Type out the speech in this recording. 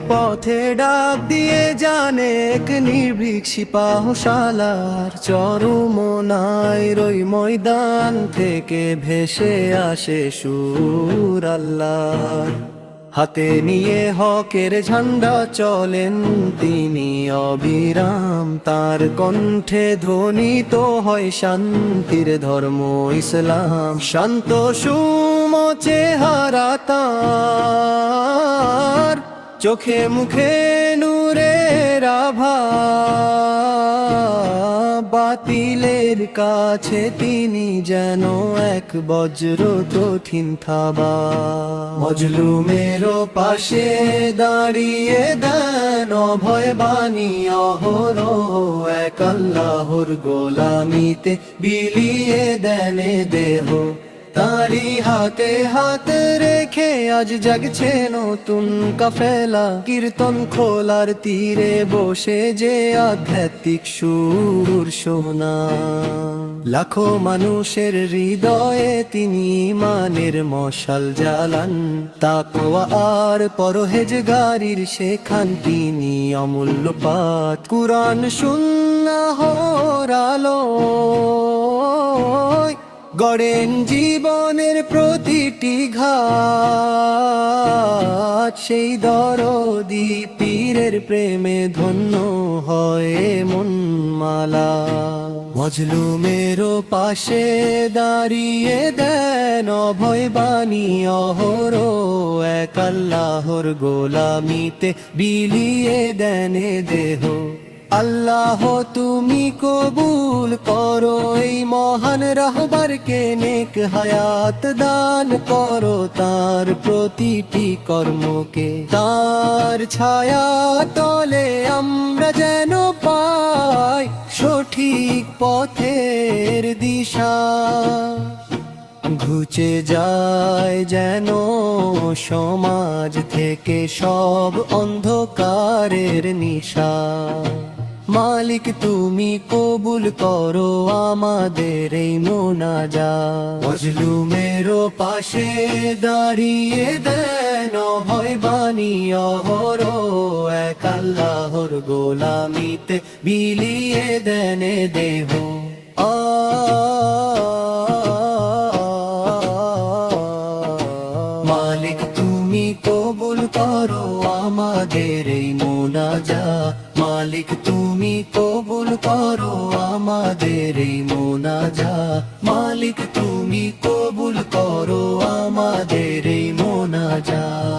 পথে ডাক দিয়ে জানে এক নির্ভীক সিপাহশালার চরমোনায় রই ময়দান থেকে ভেসে আসে সুর আল্লাহর। হাতে নিয়ে হকের ঝান্ডা চলেন তিনি অবিরাম, তার কণ্ঠে ধ্বনিত হয় শান্তির ধর্ম ইসলাম। শান্ত সুমো চেহারা তার, চোখে মুখে নূরের আভা, বাতিলের কাছে তিনি যেন এক বজ্র কঠিন থাবা। মজলুমেরও পাশে দাঁড়িয়ে দেন অভয় বাণী অহরহ, এক আল্লাহর গোলামিতে বিলিয়ে দেন দেহ। তারি হাতে হাত রেখে আজ জাগছে নতুন কাফেলা, কীর্তন খোলার তীরে বসে যে আধ্যাত্মিক সুর শোনা। লাখো মানুষের হৃদয়ে তিনি ঈমানের মশাল জ্বালান, তাকওয়া আর পরহেজগারির শেখান তিনি অমূল্য পাঠ। কুরআন সুন্নাহর আলোয় গড়েন জীবনের প্রতিটি ঘাট, সেই দরদি পীরের প্রেমে ধন্য হয় মন মালা। মজলুমেরও পাশে দাঁড়িয়ে দেন অভয় বাণী অহরহ, এক আল্লাহর গোলামিতে বিলিয়ে দেন দেহ। আল্লাহ তুমি কবুল করো এই মহান রাহবারকে, নেক হায়াত দান করো তার প্রতিটি কর্মকে। তার ছায়া তলে আমরা যেন পাই সঠিক পথের দিশা, ঘুচে যায় যেন সমাজ থেকে সব অন্ধকারের নিশা। মালিক তুমি কবুল করো আমাদের এই মোনাজাত। মজলুমেরও পাশে দাঁড়িয়ে দেন অভয় বাণী অহরহ, এক আল্লাহর গোলামিতে বিলিয়ে দেন দেহ। মালিক তুমি কবুল করো আমাদের এই মোনাজাত, মালিক তুমি কবুল করো আমাদের এই মোনাজাত, মালিক তুমি কবুল করো আমাদের এই মোনাজাত।